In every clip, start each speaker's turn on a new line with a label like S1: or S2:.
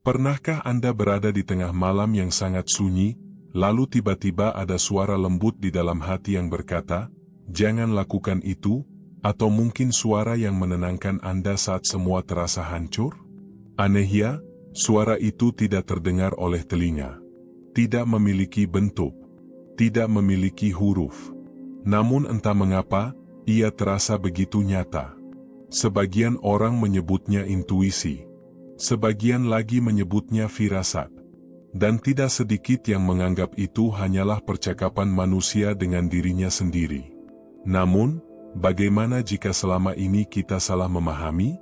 S1: Pernahkah Anda berada di tengah malam yang sangat sunyi, lalu tiba-tiba ada suara lembut di dalam hati yang berkata, "Jangan lakukan itu," atau mungkin suara yang menenangkan Anda saat semua terasa hancur? Aneh ya, suara itu tidak terdengar oleh telinga, tidak memiliki bentuk, tidak memiliki huruf. Namun entah mengapa, ia terasa begitu nyata. Sebagian orang menyebutnya intuisi. Sebagian lagi menyebutnya firasat. Dan tidak sedikit yang menganggap itu hanyalah percakapan manusia dengan dirinya sendiri. Namun, bagaimana jika selama ini kita salah memahami?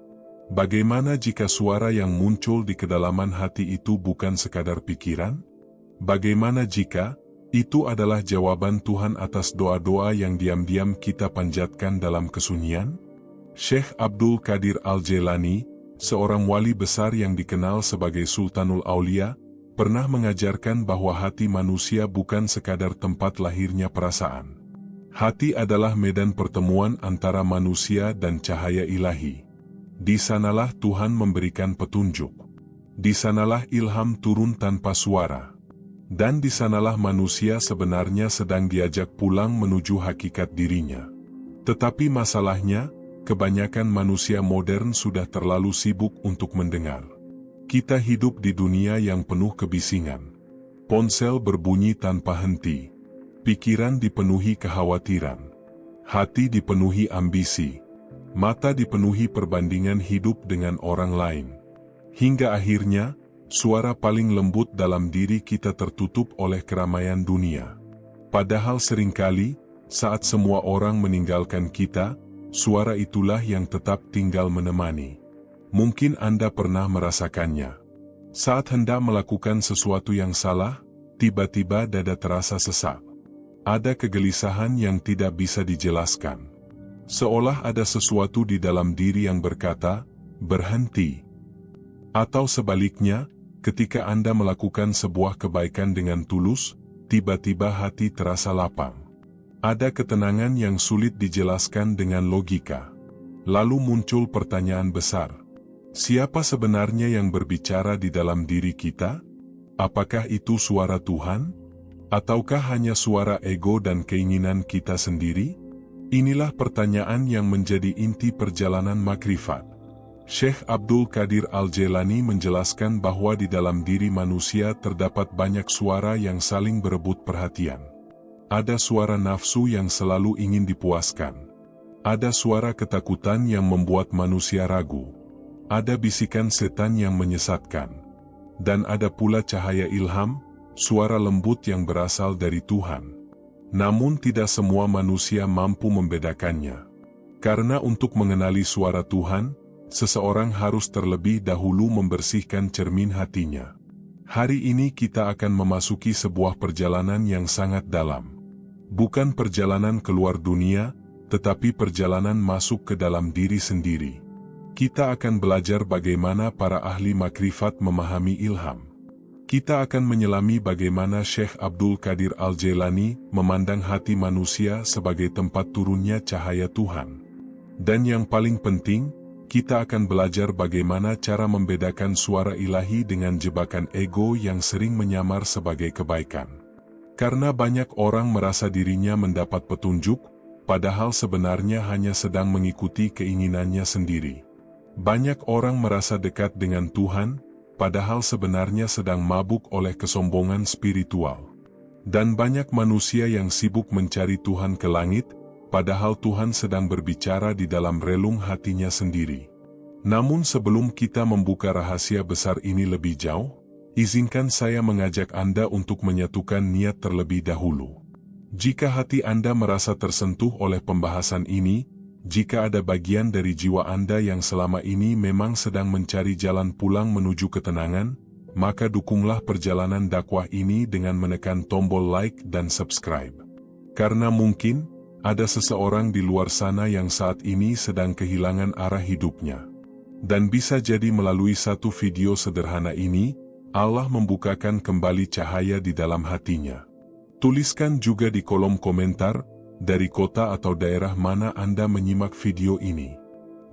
S1: Bagaimana jika suara yang muncul di kedalaman hati itu bukan sekadar pikiran? Bagaimana jika itu adalah jawaban Tuhan atas doa-doa yang diam-diam kita panjatkan dalam kesunyian? Syekh Abdul Qadir Al-Jailani, seorang wali besar yang dikenal sebagai Sultanul Aulia, pernah mengajarkan bahwa hati manusia bukan sekadar tempat lahirnya perasaan. Hati adalah medan pertemuan antara manusia dan cahaya ilahi. Di sanalah Tuhan memberikan petunjuk. Di sanalah ilham turun tanpa suara. Dan di sanalah manusia sebenarnya sedang diajak pulang menuju hakikat dirinya. Tetapi masalahnya, kebanyakan manusia modern sudah terlalu sibuk untuk mendengar. Kita hidup di dunia yang penuh kebisingan. Ponsel berbunyi tanpa henti. Pikiran dipenuhi kekhawatiran. Hati dipenuhi ambisi. Mata dipenuhi perbandingan hidup dengan orang lain. Hingga akhirnya, suara paling lembut dalam diri kita tertutup oleh keramaian dunia. Padahal seringkali, saat semua orang meninggalkan kita, suara itulah yang tetap tinggal menemani. Mungkin Anda pernah merasakannya. Saat hendak melakukan sesuatu yang salah, tiba-tiba dada terasa sesak. Ada kegelisahan yang tidak bisa dijelaskan. Seolah ada sesuatu di dalam diri yang berkata, "Berhenti." Atau sebaliknya, ketika Anda melakukan sebuah kebaikan dengan tulus, tiba-tiba hati terasa lapang. Ada ketenangan yang sulit dijelaskan dengan logika. Lalu muncul pertanyaan besar. Siapa sebenarnya yang berbicara di dalam diri kita? Apakah itu suara Tuhan? Ataukah hanya suara ego dan keinginan kita sendiri? Inilah pertanyaan yang menjadi inti perjalanan makrifat. Syekh Abdul Qadir Al-Jailani menjelaskan bahwa di dalam diri manusia terdapat banyak suara yang saling berebut perhatian. Ada suara nafsu yang selalu ingin dipuaskan. Ada suara ketakutan yang membuat manusia ragu. Ada bisikan setan yang menyesatkan. Dan ada pula cahaya ilham, suara lembut yang berasal dari Tuhan. Namun tidak semua manusia mampu membedakannya. Karena untuk mengenali suara Tuhan, seseorang harus terlebih dahulu membersihkan cermin hatinya. Hari ini kita akan memasuki sebuah perjalanan yang sangat dalam. Bukan perjalanan keluar dunia, tetapi perjalanan masuk ke dalam diri sendiri. Kita akan belajar bagaimana para ahli makrifat memahami ilham. Kita akan menyelami bagaimana Syekh Abdul Qadir Al-Jailani memandang hati manusia sebagai tempat turunnya cahaya Tuhan. Dan yang paling penting, kita akan belajar bagaimana cara membedakan suara ilahi dengan jebakan ego yang sering menyamar sebagai kebaikan. Karena banyak orang merasa dirinya mendapat petunjuk, padahal sebenarnya hanya sedang mengikuti keinginannya sendiri. Banyak orang merasa dekat dengan Tuhan, padahal sebenarnya sedang mabuk oleh kesombongan spiritual. Dan banyak manusia yang sibuk mencari Tuhan ke langit, padahal Tuhan sedang berbicara di dalam relung hatinya sendiri. Namun sebelum kita membuka rahasia besar ini lebih jauh, izinkan saya mengajak Anda untuk menyatukan niat terlebih dahulu. Jika hati Anda merasa tersentuh oleh pembahasan ini, jika ada bagian dari jiwa Anda yang selama ini memang sedang mencari jalan pulang menuju ketenangan, maka dukunglah perjalanan dakwah ini dengan menekan tombol like dan subscribe. Karena mungkin, ada seseorang di luar sana yang saat ini sedang kehilangan arah hidupnya. Dan bisa jadi melalui satu video sederhana ini, Allah membukakan kembali cahaya di dalam hatinya. Tuliskan juga di kolom komentar, dari kota atau daerah mana Anda menyimak video ini.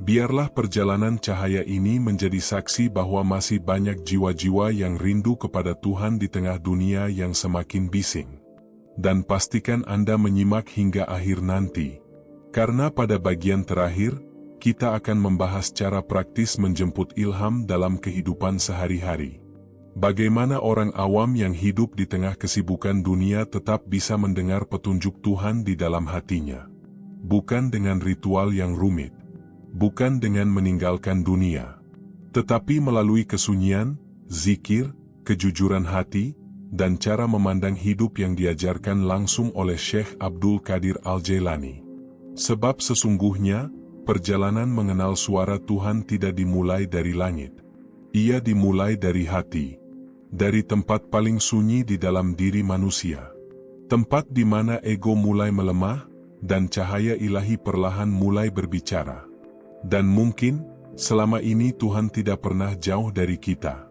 S1: Biarlah perjalanan cahaya ini menjadi saksi bahwa masih banyak jiwa-jiwa yang rindu kepada Tuhan di tengah dunia yang semakin bising. Dan pastikan Anda menyimak hingga akhir nanti. Karena pada bagian terakhir, kita akan membahas cara praktis menjemput ilham dalam kehidupan sehari-hari. Bagaimana orang awam yang hidup di tengah kesibukan dunia tetap bisa mendengar petunjuk Tuhan di dalam hatinya. Bukan dengan ritual yang rumit. Bukan dengan meninggalkan dunia, tetapi melalui kesunyian, zikir, kejujuran hati, dan cara memandang hidup yang diajarkan langsung oleh Syekh Abdul Qadir Al-Jailani. Sebab sesungguhnya, perjalanan mengenal suara Tuhan tidak dimulai dari langit. Ia dimulai dari hati, dari tempat paling sunyi di dalam diri manusia. Tempat di mana ego mulai melemah, dan cahaya ilahi perlahan mulai berbicara. Dan mungkin, selama ini Tuhan tidak pernah jauh dari kita.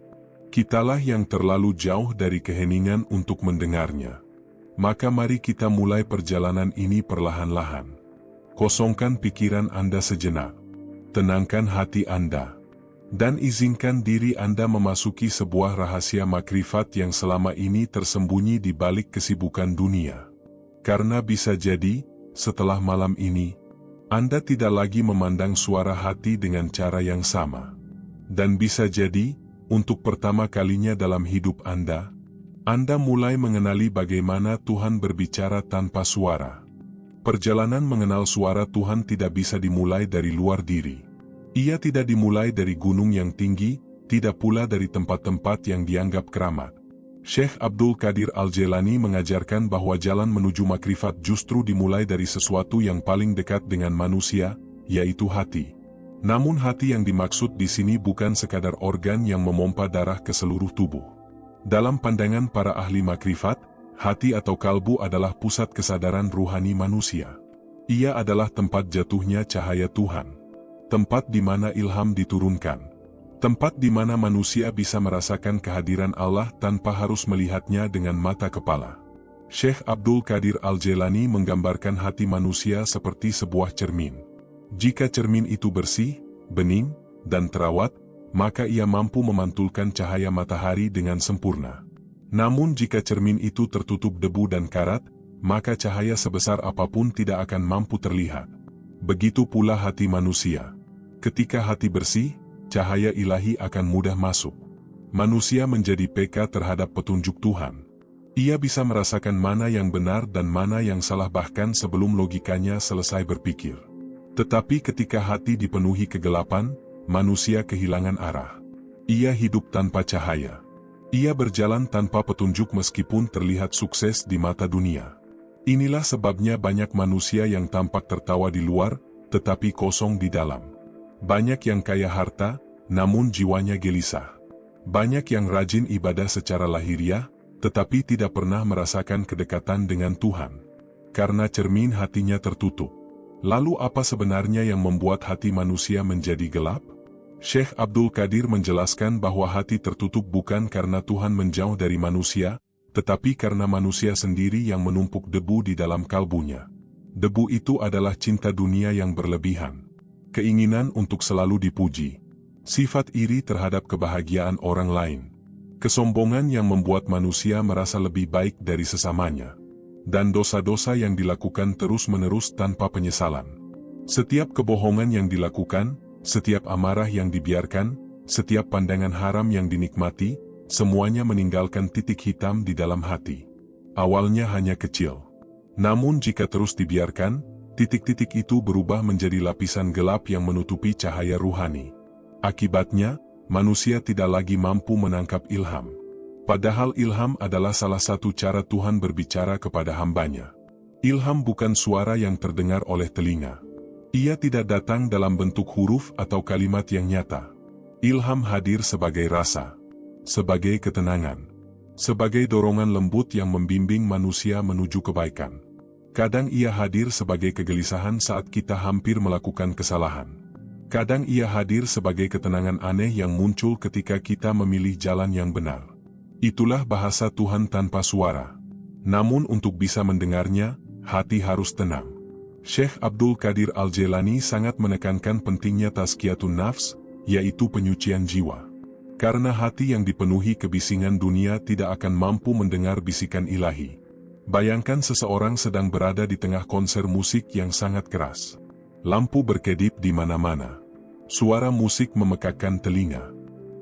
S1: Kitalah yang terlalu jauh dari keheningan untuk mendengarnya. Maka mari kita mulai perjalanan ini perlahan-lahan. Kosongkan pikiran Anda sejenak. Tenangkan hati Anda. Dan izinkan diri Anda memasuki sebuah rahasia makrifat yang selama ini tersembunyi di balik kesibukan dunia. Karena bisa jadi, setelah malam ini, Anda tidak lagi memandang suara hati dengan cara yang sama. Dan bisa jadi, untuk pertama kalinya dalam hidup Anda mulai mengenali bagaimana Tuhan berbicara tanpa suara. Perjalanan mengenal suara Tuhan tidak bisa dimulai dari luar diri. Ia tidak dimulai dari gunung yang tinggi, tidak pula dari tempat-tempat yang dianggap keramat. Syekh Abdul Qadir Al-Jailani mengajarkan bahwa jalan menuju makrifat justru dimulai dari sesuatu yang paling dekat dengan manusia, yaitu hati. Namun hati yang dimaksud di sini bukan sekadar organ yang memompa darah ke seluruh tubuh. Dalam pandangan para ahli makrifat, hati atau kalbu adalah pusat kesadaran ruhani manusia. Ia adalah tempat jatuhnya cahaya Tuhan. Tempat di mana ilham diturunkan. Tempat di mana manusia bisa merasakan kehadiran Allah tanpa harus melihatnya dengan mata kepala. Syekh Abdul Qadir Al-Jailani menggambarkan hati manusia seperti sebuah cermin. Jika cermin itu bersih, bening, dan terawat, maka ia mampu memantulkan cahaya matahari dengan sempurna. Namun jika cermin itu tertutup debu dan karat, maka cahaya sebesar apapun tidak akan mampu terlihat. Begitu pula hati manusia. Ketika hati bersih, cahaya ilahi akan mudah masuk. Manusia menjadi peka terhadap petunjuk Tuhan. Ia bisa merasakan mana yang benar dan mana yang salah bahkan sebelum logikanya selesai berpikir. Tetapi ketika hati dipenuhi kegelapan, manusia kehilangan arah. Ia hidup tanpa cahaya. Ia berjalan tanpa petunjuk meskipun terlihat sukses di mata dunia. Inilah sebabnya banyak manusia yang tampak tertawa di luar, tetapi kosong di dalam. Banyak yang kaya harta, namun jiwanya gelisah. Banyak yang rajin ibadah secara lahiriah, tetapi tidak pernah merasakan kedekatan dengan Tuhan. Karena cermin hatinya tertutup. Lalu apa sebenarnya yang membuat hati manusia menjadi gelap? Syekh Abdul Qadir menjelaskan bahwa hati tertutup bukan karena Tuhan menjauh dari manusia, tetapi karena manusia sendiri yang menumpuk debu di dalam kalbunya. Debu itu adalah cinta dunia yang berlebihan. Keinginan untuk selalu dipuji, sifat iri terhadap kebahagiaan orang lain, kesombongan yang membuat manusia merasa lebih baik dari sesamanya, dan dosa-dosa yang dilakukan terus-menerus tanpa penyesalan. Setiap kebohongan yang dilakukan, setiap amarah yang dibiarkan, setiap pandangan haram yang dinikmati, semuanya meninggalkan titik hitam di dalam hati. Awalnya hanya kecil. Namun jika terus dibiarkan, titik-titik itu berubah menjadi lapisan gelap yang menutupi cahaya ruhani. Akibatnya, manusia tidak lagi mampu menangkap ilham. Padahal ilham adalah salah satu cara Tuhan berbicara kepada hambanya. Ilham bukan suara yang terdengar oleh telinga. Ia tidak datang dalam bentuk huruf atau kalimat yang nyata. Ilham hadir sebagai rasa, sebagai ketenangan, sebagai dorongan lembut yang membimbing manusia menuju kebaikan. Kadang ia hadir sebagai kegelisahan saat kita hampir melakukan kesalahan. Kadang ia hadir sebagai ketenangan aneh yang muncul ketika kita memilih jalan yang benar. Itulah bahasa Tuhan tanpa suara. Namun untuk bisa mendengarnya, hati harus tenang. Syekh Abdul Qadir Al-Jailani sangat menekankan pentingnya tazkiyatun nafs, yaitu penyucian jiwa. Karena hati yang dipenuhi kebisingan dunia tidak akan mampu mendengar bisikan ilahi. Bayangkan seseorang sedang berada di tengah konser musik yang sangat keras. Lampu berkedip di mana-mana. Suara musik memekakkan telinga.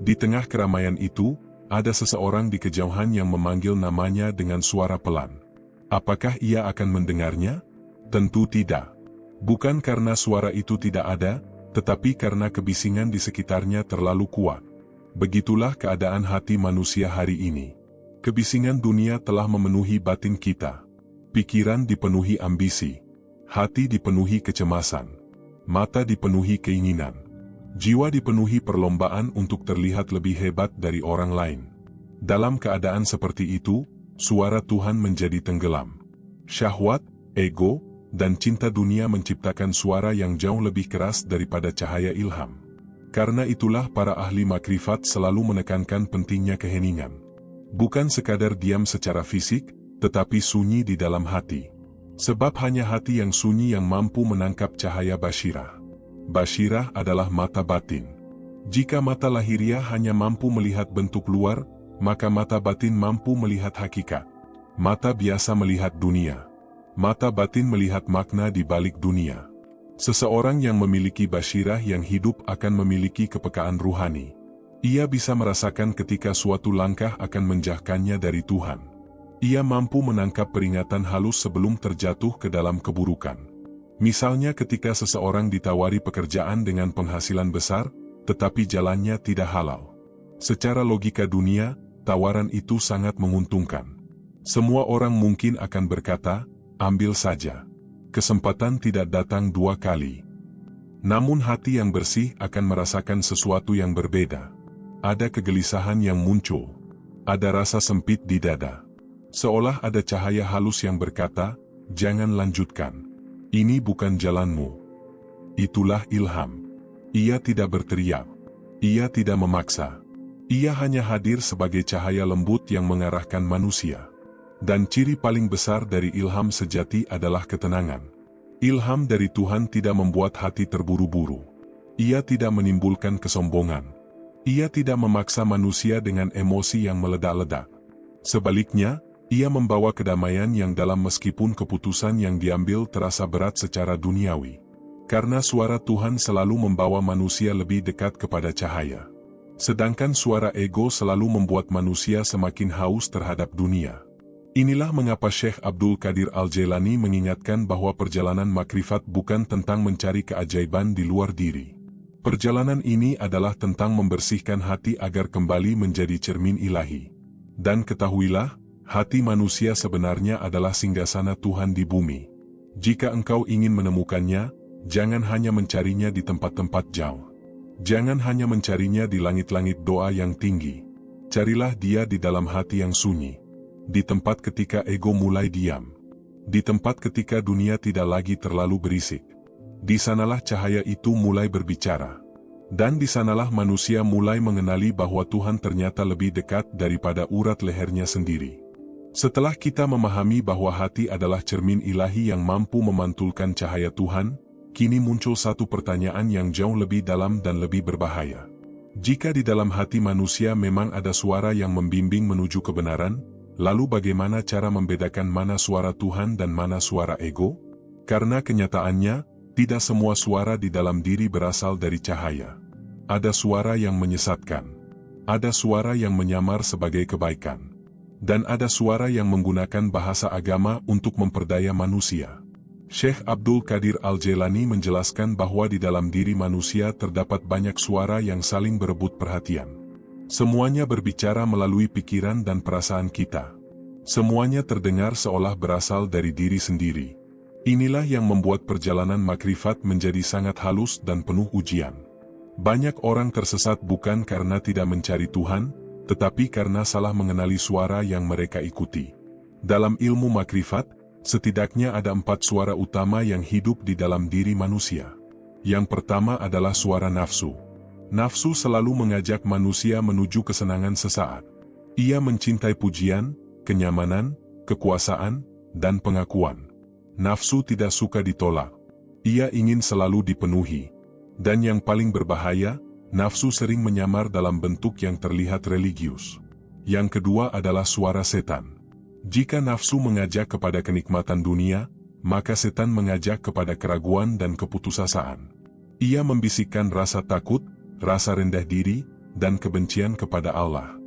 S1: Di tengah keramaian itu, ada seseorang di kejauhan yang memanggil namanya dengan suara pelan. Apakah ia akan mendengarnya? Tentu tidak. Bukan karena suara itu tidak ada, tetapi karena kebisingan di sekitarnya terlalu kuat. Begitulah keadaan hati manusia hari ini. Kebisingan dunia telah memenuhi batin kita. Pikiran dipenuhi ambisi. Hati dipenuhi kecemasan. Mata dipenuhi keinginan. Jiwa dipenuhi perlombaan untuk terlihat lebih hebat dari orang lain. Dalam keadaan seperti itu, suara Tuhan menjadi tenggelam. Syahwat, ego, dan cinta dunia menciptakan suara yang jauh lebih keras daripada cahaya ilham. Karena itulah para ahli makrifat selalu menekankan pentingnya keheningan. Bukan sekadar diam secara fisik, tetapi sunyi di dalam hati. Sebab hanya hati yang sunyi yang mampu menangkap cahaya basyirah. Basyirah adalah mata batin. Jika mata lahiriah hanya mampu melihat bentuk luar, maka mata batin mampu melihat hakikat. Mata biasa melihat dunia. Mata batin melihat makna di balik dunia. Seseorang yang memiliki basyirah yang hidup akan memiliki kepekaan ruhani. Ia bisa merasakan ketika suatu langkah akan menjauhkannya dari Tuhan. Ia mampu menangkap peringatan halus sebelum terjatuh ke dalam keburukan. Misalnya ketika seseorang ditawari pekerjaan dengan penghasilan besar, tetapi jalannya tidak halal. Secara logika dunia, tawaran itu sangat menguntungkan. Semua orang mungkin akan berkata, ambil saja. Kesempatan tidak datang dua kali. Namun hati yang bersih akan merasakan sesuatu yang berbeda. Ada kegelisahan yang muncul. Ada rasa sempit di dada. Seolah ada cahaya halus yang berkata, jangan lanjutkan. Ini bukan jalanmu. Itulah ilham. Ia tidak berteriak. Ia tidak memaksa. Ia hanya hadir sebagai cahaya lembut yang mengarahkan manusia. Dan ciri paling besar dari ilham sejati adalah ketenangan. Ilham dari Tuhan tidak membuat hati terburu-buru. Ia tidak menimbulkan kesombongan. Ia tidak memaksa manusia dengan emosi yang meledak-ledak. Sebaliknya, ia membawa kedamaian yang dalam meskipun keputusan yang diambil terasa berat secara duniawi. Karena suara Tuhan selalu membawa manusia lebih dekat kepada cahaya. Sedangkan suara ego selalu membuat manusia semakin haus terhadap dunia. Inilah mengapa Syekh Abdul Qadir Al-Jailani mengingatkan bahwa perjalanan makrifat bukan tentang mencari keajaiban di luar diri. Perjalanan ini adalah tentang membersihkan hati agar kembali menjadi cermin ilahi. Dan ketahuilah, hati manusia sebenarnya adalah singgasana Tuhan di bumi. Jika engkau ingin menemukannya, jangan hanya mencarinya di tempat-tempat jauh. Jangan hanya mencarinya di langit-langit doa yang tinggi. Carilah dia di dalam hati yang sunyi. Di tempat ketika ego mulai diam. Di tempat ketika dunia tidak lagi terlalu berisik. Di sanalah cahaya itu mulai berbicara. Dan di sanalah manusia mulai mengenali bahwa Tuhan ternyata lebih dekat daripada urat lehernya sendiri. Setelah kita memahami bahwa hati adalah cermin ilahi yang mampu memantulkan cahaya Tuhan, kini muncul satu pertanyaan yang jauh lebih dalam dan lebih berbahaya. Jika di dalam hati manusia memang ada suara yang membimbing menuju kebenaran, lalu bagaimana cara membedakan mana suara Tuhan dan mana suara ego? Karena kenyataannya, tidak semua suara di dalam diri berasal dari cahaya. Ada suara yang menyesatkan. Ada suara yang menyamar sebagai kebaikan. Dan ada suara yang menggunakan bahasa agama untuk memperdaya manusia. Syekh Abdul Qadir Al-Jailani menjelaskan bahwa di dalam diri manusia terdapat banyak suara yang saling berebut perhatian. Semuanya berbicara melalui pikiran dan perasaan kita. Semuanya terdengar seolah berasal dari diri sendiri. Inilah yang membuat perjalanan makrifat menjadi sangat halus dan penuh ujian. Banyak orang tersesat bukan karena tidak mencari Tuhan, tetapi karena salah mengenali suara yang mereka ikuti. Dalam ilmu makrifat, setidaknya ada 4 suara utama yang hidup di dalam diri manusia. Yang pertama adalah suara nafsu. Nafsu selalu mengajak manusia menuju kesenangan sesaat. Ia mencintai pujian, kenyamanan, kekuasaan, dan pengakuan. nafsu tidak suka ditolak. Ia ingin selalu dipenuhi. Dan yang paling berbahaya, nafsu sering menyamar dalam bentuk yang terlihat religius. Yang kedua adalah suara setan. Jika nafsu mengajak kepada kenikmatan dunia, maka setan mengajak kepada keraguan dan keputusasaan. Ia membisikkan rasa takut, rasa rendah diri, dan kebencian kepada Allah.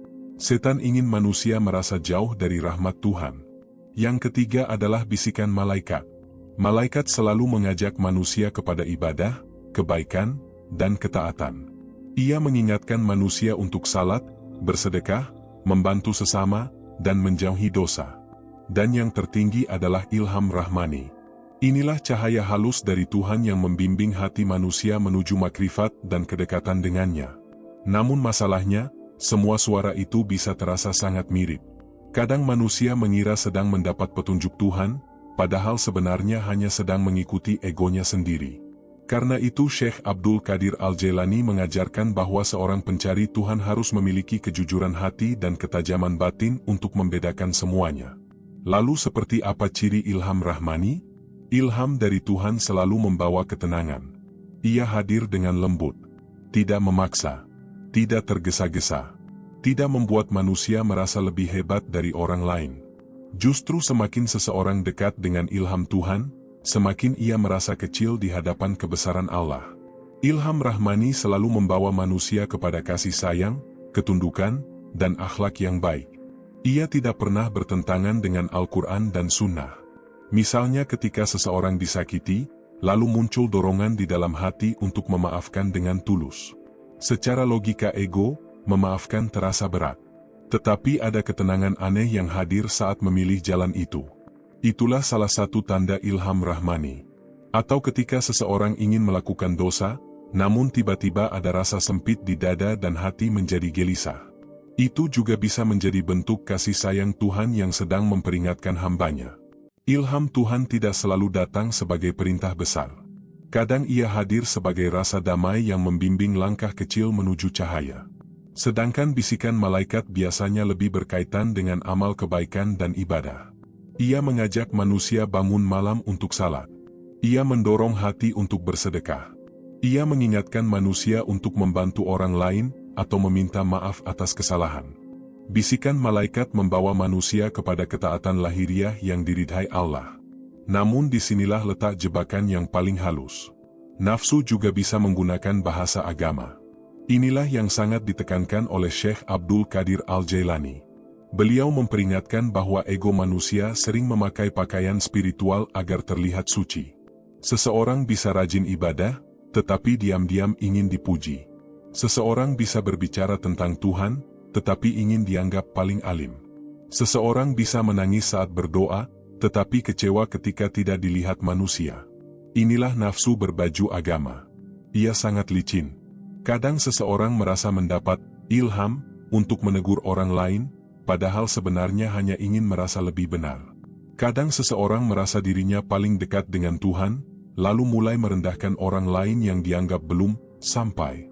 S1: Setan ingin manusia merasa jauh dari rahmat Tuhan. Yang ketiga adalah bisikan malaikat. Malaikat selalu mengajak manusia kepada ibadah, kebaikan, dan ketaatan. Ia mengingatkan manusia untuk salat, bersedekah, membantu sesama, dan menjauhi dosa. Dan yang tertinggi adalah ilham rahmani. Inilah cahaya halus dari Tuhan yang membimbing hati manusia menuju makrifat dan kedekatan dengannya. Namun masalahnya, semua suara itu bisa terasa sangat mirip. Kadang manusia mengira sedang mendapat petunjuk Tuhan, padahal sebenarnya hanya sedang mengikuti egonya sendiri. Karena itu Syekh Abdul Qadir Al-Jailani mengajarkan bahwa seorang pencari Tuhan harus memiliki kejujuran hati dan ketajaman batin untuk membedakan semuanya. Lalu seperti apa ciri ilham rahmani? Ilham dari Tuhan selalu membawa ketenangan. Ia hadir dengan lembut, tidak memaksa, tidak tergesa-gesa, tidak membuat manusia merasa lebih hebat dari orang lain. Justru semakin seseorang dekat dengan ilham Tuhan, semakin ia merasa kecil di hadapan kebesaran Allah. Ilham rahmani selalu membawa manusia kepada kasih sayang, ketundukan, dan akhlak yang baik. Ia tidak pernah bertentangan dengan Al-Quran dan Sunnah. Misalnya ketika seseorang disakiti, lalu muncul dorongan di dalam hati untuk memaafkan dengan tulus. Secara logika ego, memaafkan terasa berat. Tetapi ada ketenangan aneh yang hadir saat memilih jalan itu. Itulah salah satu tanda ilham rahmani. Atau ketika seseorang ingin melakukan dosa, namun tiba-tiba ada rasa sempit di dada dan hati menjadi gelisah. Itu juga bisa menjadi bentuk kasih sayang Tuhan yang sedang memperingatkan hambanya. Ilham Tuhan tidak selalu datang sebagai perintah besar. Kadang ia hadir sebagai rasa damai yang membimbing langkah kecil menuju cahaya. Sedangkan bisikan malaikat biasanya lebih berkaitan dengan amal kebaikan dan ibadah. Ia mengajak manusia bangun malam untuk salat. Ia mendorong hati untuk bersedekah. Ia mengingatkan manusia untuk membantu orang lain atau meminta maaf atas kesalahan. Bisikan malaikat membawa manusia kepada ketaatan lahiriah yang diridhai Allah. Namun disinilah letak jebakan yang paling halus. Nafsu juga bisa menggunakan bahasa agama. Inilah yang sangat ditekankan oleh Syekh Abdul Qadir Al-Jailani. Beliau memperingatkan bahwa ego manusia sering memakai pakaian spiritual agar terlihat suci. Seseorang bisa rajin ibadah, tetapi diam-diam ingin dipuji. Seseorang bisa berbicara tentang Tuhan, tetapi ingin dianggap paling alim. Seseorang bisa menangis saat berdoa, tetapi kecewa ketika tidak dilihat manusia. Inilah nafsu berbaju agama. Ia sangat licin. Kadang seseorang merasa mendapat ilham untuk menegur orang lain, padahal sebenarnya hanya ingin merasa lebih benar. Kadang seseorang merasa dirinya paling dekat dengan Tuhan, lalu mulai merendahkan orang lain yang dianggap belum sampai.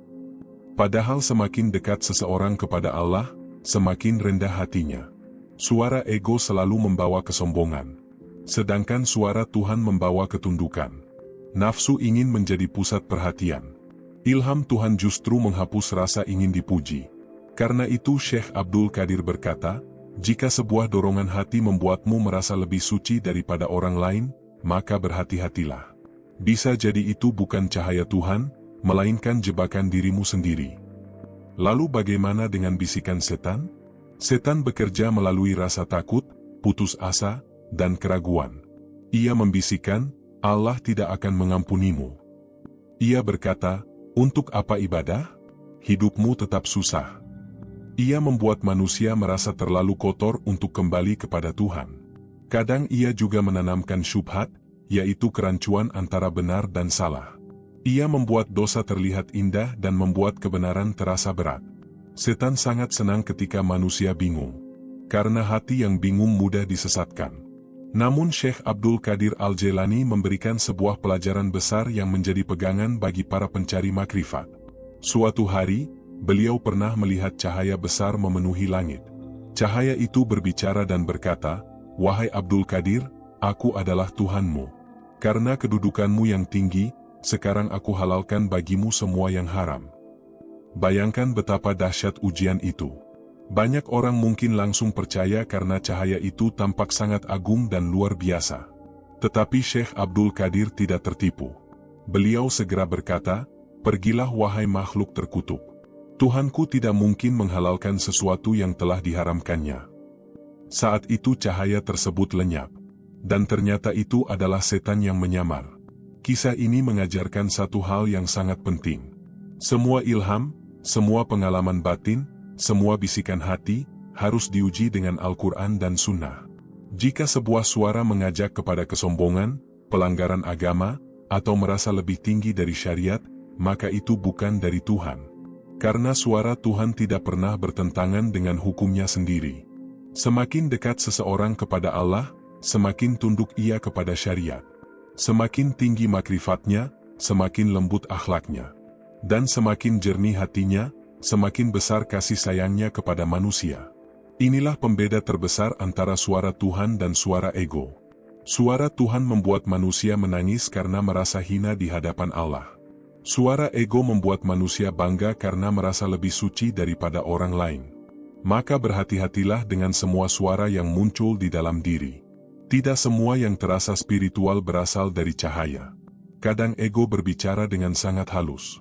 S1: Padahal semakin dekat seseorang kepada Allah, semakin rendah hatinya. Suara ego selalu membawa kesombongan. Sedangkan suara Tuhan membawa ketundukan. Nafsu ingin menjadi pusat perhatian. Ilham Tuhan justru menghapus rasa ingin dipuji. Karena itu Syekh Abdul Qadir berkata, jika sebuah dorongan hati membuatmu merasa lebih suci daripada orang lain, maka berhati-hatilah. Bisa jadi itu bukan cahaya Tuhan, melainkan jebakan dirimu sendiri. Lalu bagaimana dengan bisikan setan? Setan bekerja melalui rasa takut, putus asa, dan keraguan. Ia membisikkan, Allah tidak akan mengampunimu. Ia berkata, untuk apa ibadah? Hidupmu tetap susah. Ia membuat manusia merasa terlalu kotor untuk kembali kepada Tuhan. Kadang ia juga menanamkan syubhat, yaitu kerancuan antara benar dan salah. Ia membuat dosa terlihat indah dan membuat kebenaran terasa berat. Setan sangat senang ketika manusia bingung. Karena hati yang bingung mudah disesatkan. Namun Syekh Abdul Qadir Al-Jailani memberikan sebuah pelajaran besar yang menjadi pegangan bagi para pencari makrifat. Suatu hari, beliau pernah melihat cahaya besar memenuhi langit. Cahaya itu berbicara dan berkata, "Wahai Abdul Qadir, aku adalah Tuhanmu. Karena kedudukanmu yang tinggi, sekarang aku halalkan bagimu semua yang haram. Bayangkan betapa dahsyat ujian itu. Banyak orang mungkin langsung percaya karena cahaya itu tampak sangat agung dan luar biasa. Tetapi Syekh Abdul Qadir tidak tertipu. Beliau segera berkata, "Pergilah wahai makhluk terkutuk. Tuhanku tidak mungkin menghalalkan sesuatu yang telah diharamkannya." Saat itu cahaya tersebut lenyap. Dan ternyata itu adalah setan yang menyamar. Kisah ini mengajarkan satu hal yang sangat penting. Semua ilham, semua pengalaman batin, semua bisikan hati, harus diuji dengan Al-Quran dan Sunnah. Jika sebuah suara mengajak kepada kesombongan, pelanggaran agama, atau merasa lebih tinggi dari syariat, maka itu bukan dari Tuhan. Karena suara Tuhan tidak pernah bertentangan dengan hukumnya sendiri. Semakin dekat seseorang kepada Allah, semakin tunduk ia kepada syariat. Semakin tinggi makrifatnya, semakin lembut akhlaknya. Dan semakin jernih hatinya, semakin besar kasih sayangnya kepada manusia. Inilah pembeda terbesar antara suara Tuhan dan suara ego. Suara Tuhan membuat manusia menangis karena merasa hina di hadapan Allah. Suara ego membuat manusia bangga karena merasa lebih suci daripada orang lain. Maka berhati-hatilah dengan semua suara yang muncul di dalam diri. Tidak semua yang terasa spiritual berasal dari cahaya. Kadang ego berbicara dengan sangat halus.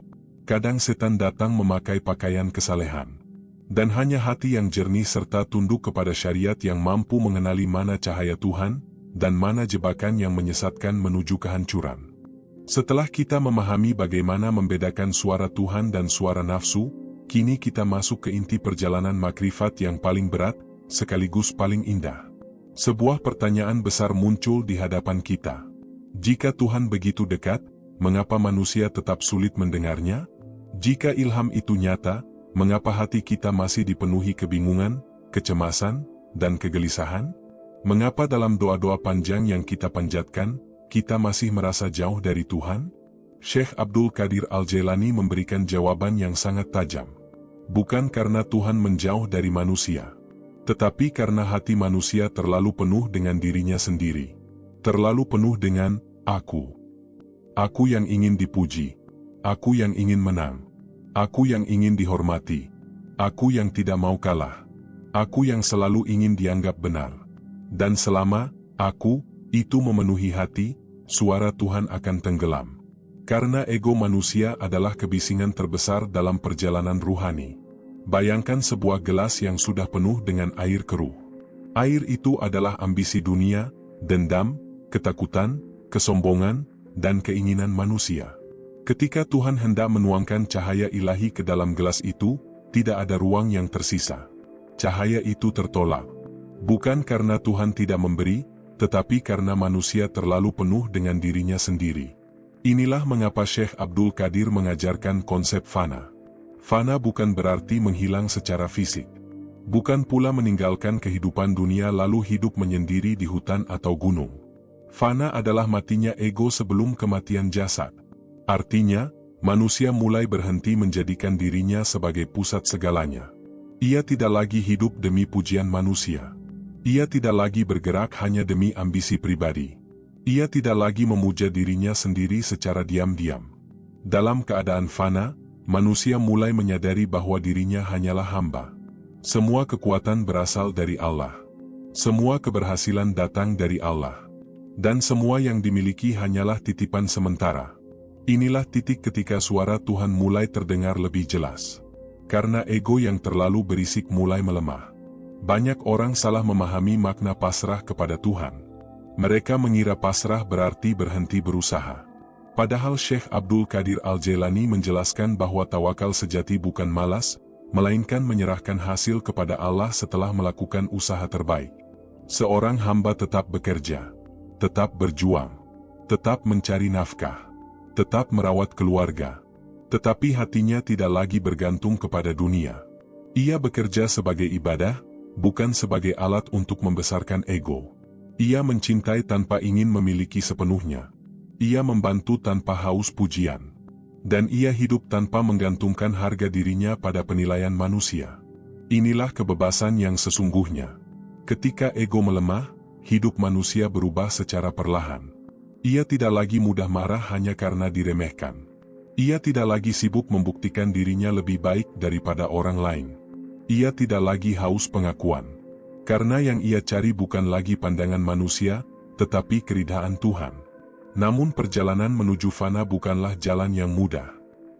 S1: Kadang setan datang memakai pakaian kesalehan. Dan hanya hati yang jernih serta tunduk kepada syariat yang mampu mengenali mana cahaya Tuhan, dan mana jebakan yang menyesatkan menuju kehancuran. Setelah kita memahami bagaimana membedakan suara Tuhan dan suara nafsu, kini kita masuk ke inti perjalanan makrifat yang paling berat, sekaligus paling indah. Sebuah pertanyaan besar muncul di hadapan kita. Jika Tuhan begitu dekat, mengapa manusia tetap sulit mendengarnya? Jika ilham itu nyata, mengapa hati kita masih dipenuhi kebingungan, kecemasan, dan kegelisahan? Mengapa dalam doa-doa panjang yang kita panjatkan, kita masih merasa jauh dari Tuhan? Syekh Abdul Qadir Al-Jailani memberikan jawaban yang sangat tajam. Bukan karena Tuhan menjauh dari manusia, tetapi karena hati manusia terlalu penuh dengan dirinya sendiri. Terlalu penuh dengan aku. Aku yang ingin dipuji. Aku yang ingin menang. Aku yang ingin dihormati. Aku yang tidak mau kalah. Aku yang selalu ingin dianggap benar. Dan selama aku itu memenuhi hati, suara Tuhan akan tenggelam. Karena ego manusia adalah kebisingan terbesar dalam perjalanan ruhani. Bayangkan sebuah gelas yang sudah penuh dengan air keruh. Air itu adalah ambisi dunia, dendam, ketakutan, kesombongan, dan keinginan manusia. Ketika Tuhan hendak menuangkan cahaya ilahi ke dalam gelas itu, tidak ada ruang yang tersisa. Cahaya itu tertolak. Bukan karena Tuhan tidak memberi, tetapi karena manusia terlalu penuh dengan dirinya sendiri. Inilah mengapa Syekh Abdul Qadir mengajarkan konsep fana. Fana bukan berarti menghilang secara fisik. Bukan pula meninggalkan kehidupan dunia lalu hidup menyendiri di hutan atau gunung. Fana adalah matinya ego sebelum kematian jasad. Artinya, manusia mulai berhenti menjadikan dirinya sebagai pusat segalanya. Ia tidak lagi hidup demi pujian manusia. Ia tidak lagi bergerak hanya demi ambisi pribadi. Ia tidak lagi memuja dirinya sendiri secara diam-diam. Dalam keadaan fana, manusia mulai menyadari bahwa dirinya hanyalah hamba. Semua kekuatan berasal dari Allah. Semua keberhasilan datang dari Allah. Dan semua yang dimiliki hanyalah titipan sementara. Inilah titik ketika suara Tuhan mulai terdengar lebih jelas. Karena ego yang terlalu berisik mulai melemah. Banyak orang salah memahami makna pasrah kepada Tuhan. Mereka mengira pasrah berarti berhenti berusaha. Padahal Syekh Abdul Qadir Al-Jailani menjelaskan bahwa tawakal sejati bukan malas, melainkan menyerahkan hasil kepada Allah setelah melakukan usaha terbaik. Seorang hamba tetap bekerja, tetap berjuang, tetap mencari nafkah, tetap merawat keluarga. Tetapi hatinya tidak lagi bergantung kepada dunia. Ia bekerja sebagai ibadah, bukan sebagai alat untuk membesarkan ego. Ia mencintai tanpa ingin memiliki sepenuhnya. Ia membantu tanpa haus pujian. Dan ia hidup tanpa menggantungkan harga dirinya pada penilaian manusia. Inilah kebebasan yang sesungguhnya. Ketika ego melemah, hidup manusia berubah secara perlahan. Ia tidak lagi mudah marah hanya karena diremehkan. Ia tidak lagi sibuk membuktikan dirinya lebih baik daripada orang lain. Ia tidak lagi haus pengakuan. Karena yang ia cari bukan lagi pandangan manusia, tetapi keridhaan Tuhan. Namun perjalanan menuju fana bukanlah jalan yang mudah.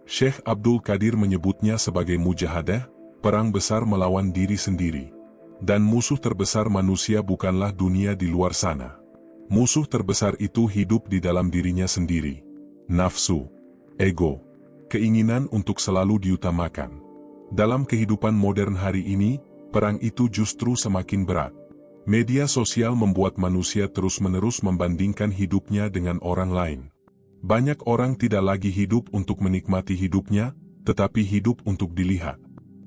S1: Syekh Abdul Qadir menyebutnya sebagai mujahadah, perang besar melawan diri sendiri. Dan musuh terbesar manusia bukanlah dunia di luar sana. Musuh terbesar itu hidup di dalam dirinya sendiri. Nafsu, ego, keinginan untuk selalu diutamakan. Dalam kehidupan modern hari ini, perang itu justru semakin berat. Media sosial membuat manusia terus-menerus membandingkan hidupnya dengan orang lain. Banyak orang tidak lagi hidup untuk menikmati hidupnya, tetapi hidup untuk dilihat.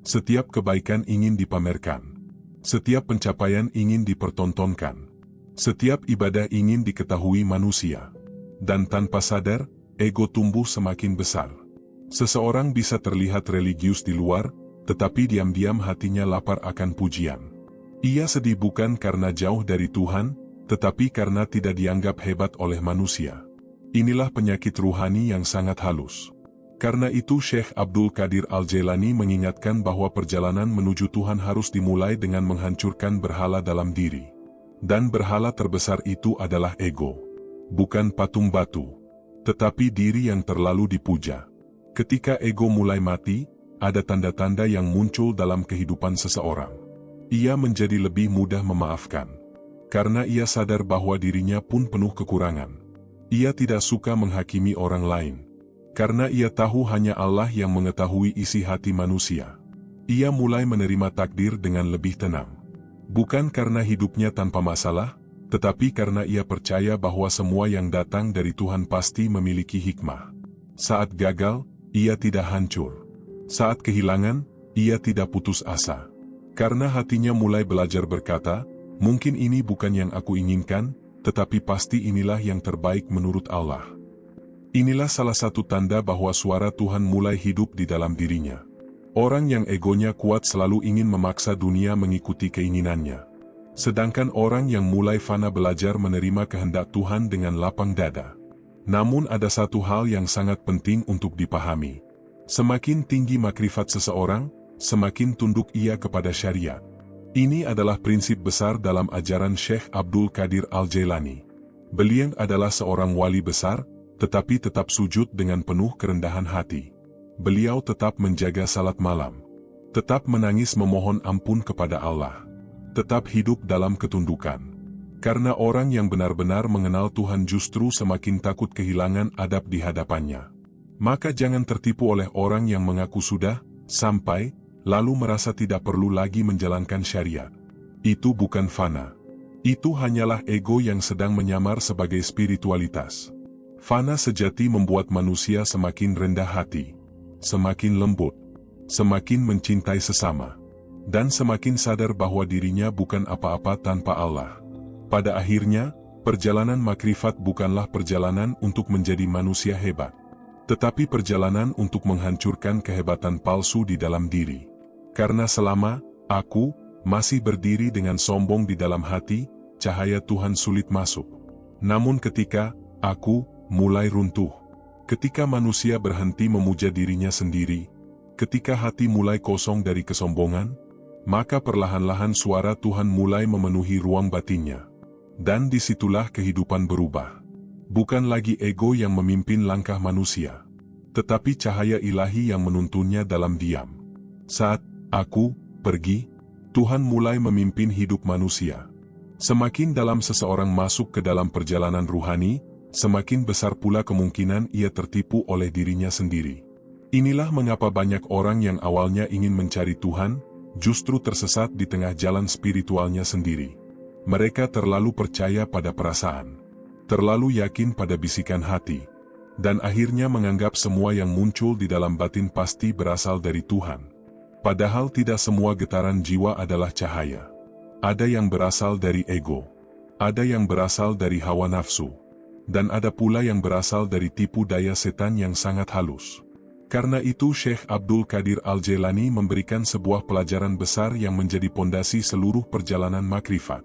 S1: Setiap kebaikan ingin dipamerkan. Setiap pencapaian ingin dipertontonkan. Setiap ibadah ingin diketahui manusia. Dan tanpa sadar, ego tumbuh semakin besar. Seseorang bisa terlihat religius di luar, tetapi diam-diam hatinya lapar akan pujian. Ia sedih bukan karena jauh dari Tuhan, tetapi karena tidak dianggap hebat oleh manusia. Inilah penyakit ruhani yang sangat halus. Karena itu Syekh Abdul Qadir Al-Jailani mengingatkan bahwa perjalanan menuju Tuhan harus dimulai dengan menghancurkan berhala dalam diri. Dan berhala terbesar itu adalah ego. Bukan patung batu, tetapi diri yang terlalu dipuja. Ketika ego mulai mati, ada tanda-tanda yang muncul dalam kehidupan seseorang. Ia menjadi lebih mudah memaafkan. Karena ia sadar bahwa dirinya pun penuh kekurangan. Ia tidak suka menghakimi orang lain. Karena ia tahu hanya Allah yang mengetahui isi hati manusia. Ia mulai menerima takdir dengan lebih tenang. Bukan karena hidupnya tanpa masalah, tetapi karena ia percaya bahwa semua yang datang dari Tuhan pasti memiliki hikmah. Saat gagal, ia tidak hancur. Saat kehilangan, ia tidak putus asa. Karena hatinya mulai belajar berkata, mungkin ini bukan yang aku inginkan, tetapi pasti inilah yang terbaik menurut Allah. Inilah salah satu tanda bahwa suara Tuhan mulai hidup di dalam dirinya. Orang yang egonya kuat selalu ingin memaksa dunia mengikuti keinginannya. Sedangkan orang yang mulai fana belajar menerima kehendak Tuhan dengan lapang dada. Namun ada satu hal yang sangat penting untuk dipahami. Semakin tinggi makrifat seseorang, semakin tunduk ia kepada syariat. Ini adalah prinsip besar dalam ajaran Syekh Abdul Qadir Al-Jailani. Beliau adalah seorang wali besar, tetapi tetap sujud dengan penuh kerendahan hati. Beliau tetap menjaga salat malam. Tetap menangis memohon ampun kepada Allah. Tetap hidup dalam ketundukan. Karena orang yang benar-benar mengenal Tuhan justru semakin takut kehilangan adab di hadapannya. Maka jangan tertipu oleh orang yang mengaku sudah sampai, lalu merasa tidak perlu lagi menjalankan syariat. Itu bukan fana. Itu hanyalah ego yang sedang menyamar sebagai spiritualitas. Fana sejati membuat manusia semakin rendah hati, semakin lembut, semakin mencintai sesama, dan semakin sadar bahwa dirinya bukan apa-apa tanpa Allah. Pada akhirnya, perjalanan makrifat bukanlah perjalanan untuk menjadi manusia hebat, tetapi perjalanan untuk menghancurkan kehebatan palsu di dalam diri. Karena selama aku masih berdiri dengan sombong di dalam hati, cahaya Tuhan sulit masuk. Namun ketika aku mulai runtuh, ketika manusia berhenti memuja dirinya sendiri, ketika hati mulai kosong dari kesombongan, maka perlahan-lahan suara Tuhan mulai memenuhi ruang batinnya. Dan disitulah kehidupan berubah. Bukan lagi ego yang memimpin langkah manusia, tetapi cahaya ilahi yang menuntunnya dalam diam. Saat aku pergi, Tuhan mulai memimpin hidup manusia. Semakin dalam seseorang masuk ke dalam perjalanan ruhani, semakin besar pula kemungkinan ia tertipu oleh dirinya sendiri. Inilah mengapa banyak orang yang awalnya ingin mencari Tuhan, justru tersesat di tengah jalan spiritualnya sendiri. Mereka terlalu percaya pada perasaan, terlalu yakin pada bisikan hati, dan akhirnya menganggap semua yang muncul di dalam batin pasti berasal dari Tuhan. Padahal tidak semua getaran jiwa adalah cahaya. Ada yang berasal dari ego, ada yang berasal dari hawa nafsu, dan ada pula yang berasal dari tipu daya setan yang sangat halus. Karena itu Syekh Abdul Qadir Al-Jailani memberikan sebuah pelajaran besar yang menjadi pondasi seluruh perjalanan makrifat.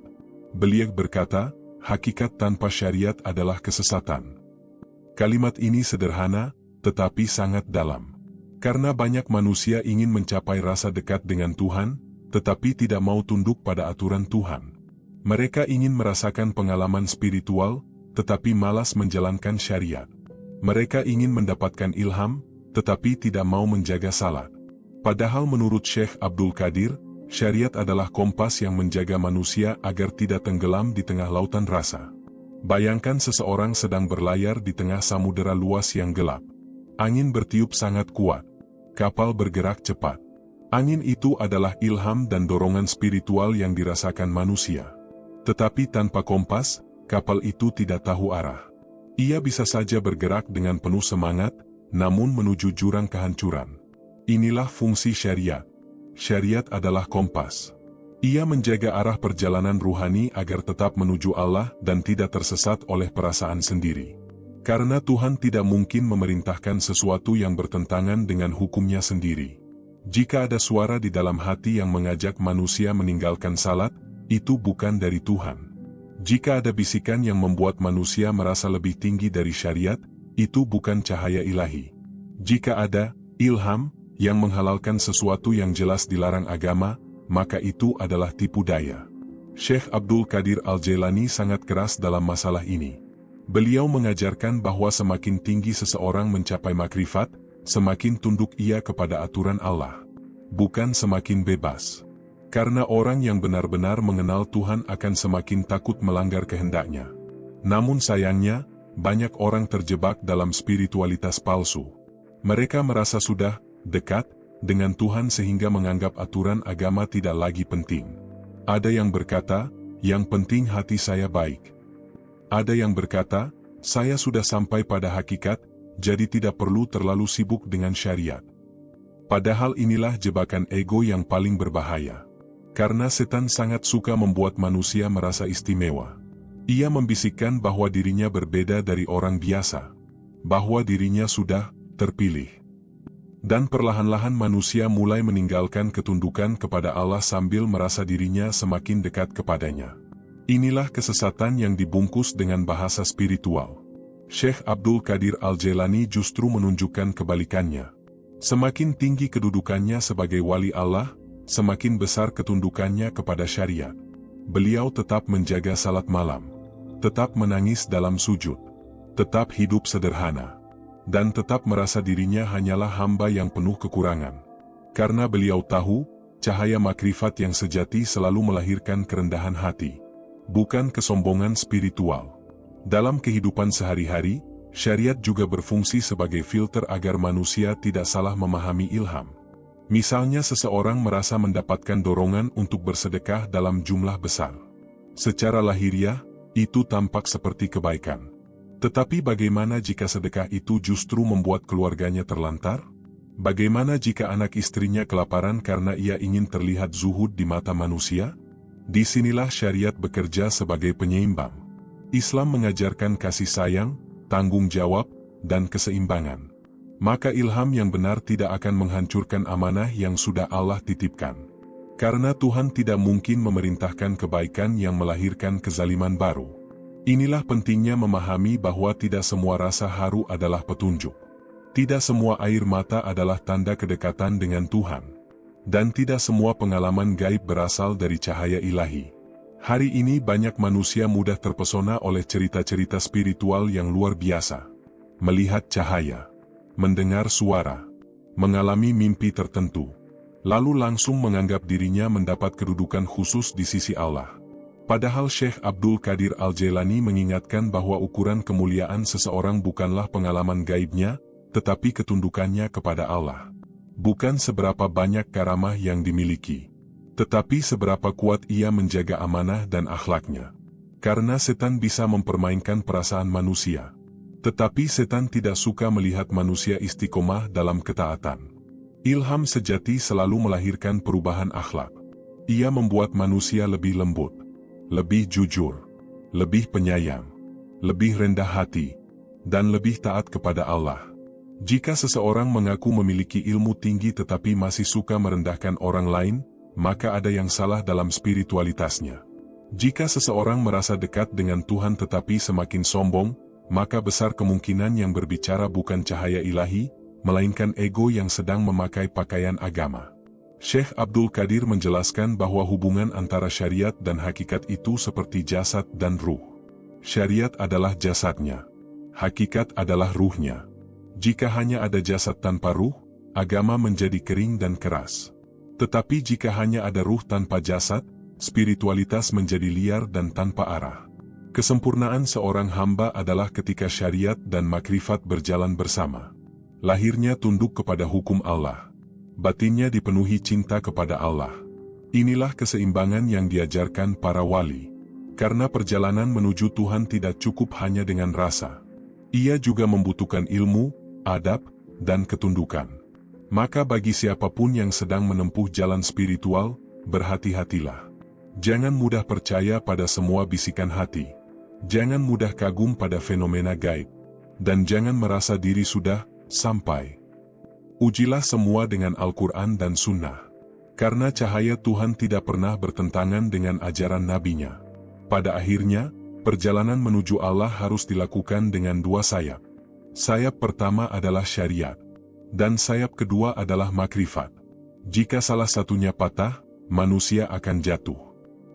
S1: Beliau berkata, hakikat tanpa syariat adalah kesesatan. Kalimat ini sederhana, tetapi sangat dalam. Karena banyak manusia ingin mencapai rasa dekat dengan Tuhan, tetapi tidak mau tunduk pada aturan Tuhan. Mereka ingin merasakan pengalaman spiritual, tetapi malas menjalankan syariat. Mereka ingin mendapatkan ilham, tetapi tidak mau menjaga salat. Padahal menurut Syekh Abdul Qadir, syariat adalah kompas yang menjaga manusia agar tidak tenggelam di tengah lautan rasa. Bayangkan seseorang sedang berlayar di tengah samudera luas yang gelap. Angin bertiup sangat kuat. Kapal bergerak cepat. Angin itu adalah ilham dan dorongan spiritual yang dirasakan manusia. Tetapi tanpa kompas, kapal itu tidak tahu arah. Ia bisa saja bergerak dengan penuh semangat, namun menuju jurang kehancuran. Inilah fungsi syariat. Syariat adalah kompas. Ia menjaga arah perjalanan ruhani agar tetap menuju Allah dan tidak tersesat oleh perasaan sendiri. Karena Tuhan tidak mungkin memerintahkan sesuatu yang bertentangan dengan hukumnya sendiri. Jika ada suara di dalam hati yang mengajak manusia meninggalkan salat, itu bukan dari Tuhan. Jika ada bisikan yang membuat manusia merasa lebih tinggi dari syariat, itu bukan cahaya ilahi. Jika ada ilham yang menghalalkan sesuatu yang jelas dilarang agama, maka itu adalah tipu daya. Syekh Abdul Qadir Al-Jailani sangat keras dalam masalah ini. Beliau mengajarkan bahwa semakin tinggi seseorang mencapai makrifat, semakin tunduk ia kepada aturan Allah. Bukan semakin bebas. Karena orang yang benar-benar mengenal Tuhan akan semakin takut melanggar kehendaknya. Namun sayangnya, banyak orang terjebak dalam spiritualitas palsu. Mereka merasa sudah dekat dengan Tuhan sehingga menganggap aturan agama tidak lagi penting. Ada yang berkata, yang penting hati saya baik. Ada yang berkata, saya sudah sampai pada hakikat, jadi tidak perlu terlalu sibuk dengan syariat. Padahal inilah jebakan ego yang paling berbahaya. Karena setan sangat suka membuat manusia merasa istimewa. Ia membisikkan bahwa dirinya berbeda dari orang biasa. Bahwa dirinya sudah terpilih. Dan perlahan-lahan manusia mulai meninggalkan ketundukan kepada Allah sambil merasa dirinya semakin dekat kepadanya. Inilah kesesatan yang dibungkus dengan bahasa spiritual. Syekh Abdul Qadir Al-Jailani justru menunjukkan kebalikannya. Semakin tinggi kedudukannya sebagai wali Allah, semakin besar ketundukannya kepada syariat. Beliau tetap menjaga salat malam, tetap menangis dalam sujud, tetap hidup sederhana, dan tetap merasa dirinya hanyalah hamba yang penuh kekurangan. Karena beliau tahu, cahaya makrifat yang sejati selalu melahirkan kerendahan hati, bukan kesombongan spiritual. Dalam kehidupan sehari-hari, syariat juga berfungsi sebagai filter agar manusia tidak salah memahami ilham. Misalnya seseorang merasa mendapatkan dorongan untuk bersedekah dalam jumlah besar. Secara lahiriah, itu tampak seperti kebaikan. Tetapi bagaimana jika sedekah itu justru membuat keluarganya terlantar? Bagaimana jika anak istrinya kelaparan karena ia ingin terlihat zuhud di mata manusia? Disinilah syariat bekerja sebagai penyeimbang. Islam mengajarkan kasih sayang, tanggung jawab, dan keseimbangan. Maka ilham yang benar tidak akan menghancurkan amanah yang sudah Allah titipkan. Karena Tuhan tidak mungkin memerintahkan kebaikan yang melahirkan kezaliman baru. Inilah pentingnya memahami bahwa tidak semua rasa haru adalah petunjuk. Tidak semua air mata adalah tanda kedekatan dengan Tuhan. Dan tidak semua pengalaman gaib berasal dari cahaya ilahi. Hari ini banyak manusia mudah terpesona oleh cerita-cerita spiritual yang luar biasa. Melihat cahaya, mendengar suara, mengalami mimpi tertentu, lalu langsung menganggap dirinya mendapat kedudukan khusus di sisi Allah. Padahal Syekh Abdul Qadir Al-Jailani mengingatkan bahwa ukuran kemuliaan seseorang bukanlah pengalaman gaibnya, tetapi ketundukannya kepada Allah. Bukan seberapa banyak karamah yang dimiliki, tetapi seberapa kuat ia menjaga amanah dan akhlaknya. Karena setan bisa mempermainkan perasaan manusia. Tetapi setan tidak suka melihat manusia istiqomah dalam ketaatan. Ilham sejati selalu melahirkan perubahan akhlak. Ia membuat manusia lebih lembut, lebih jujur, lebih penyayang, lebih rendah hati, dan lebih taat kepada Allah. Jika seseorang mengaku memiliki ilmu tinggi tetapi masih suka merendahkan orang lain, maka ada yang salah dalam spiritualitasnya. Jika seseorang merasa dekat dengan Tuhan tetapi semakin sombong, maka besar kemungkinan yang berbicara bukan cahaya ilahi, melainkan ego yang sedang memakai pakaian agama. Syekh Abdul Qadir menjelaskan bahwa hubungan antara syariat dan hakikat itu seperti jasad dan ruh. Syariat adalah jasadnya. Hakikat adalah ruhnya. Jika hanya ada jasad tanpa ruh, agama menjadi kering dan keras. Tetapi jika hanya ada ruh tanpa jasad, spiritualitas menjadi liar dan tanpa arah. Kesempurnaan seorang hamba adalah ketika syariat dan makrifat berjalan bersama. Lahirnya tunduk kepada hukum Allah. Batinnya dipenuhi cinta kepada Allah. Inilah keseimbangan yang diajarkan para wali. Karena perjalanan menuju Tuhan tidak cukup hanya dengan rasa. Ia juga membutuhkan ilmu, adab, dan ketundukan. Maka bagi siapapun yang sedang menempuh jalan spiritual, berhati-hatilah. Jangan mudah percaya pada semua bisikan hati. Jangan mudah kagum pada fenomena gaib. Dan jangan merasa diri sudah sampai. Ujilah semua dengan Al-Quran dan Sunnah. Karena cahaya Tuhan tidak pernah bertentangan dengan ajaran nabinya. Pada akhirnya, perjalanan menuju Allah harus dilakukan dengan dua sayap. Sayap pertama adalah syariat. Dan sayap kedua adalah makrifat. Jika salah satunya patah, manusia akan jatuh.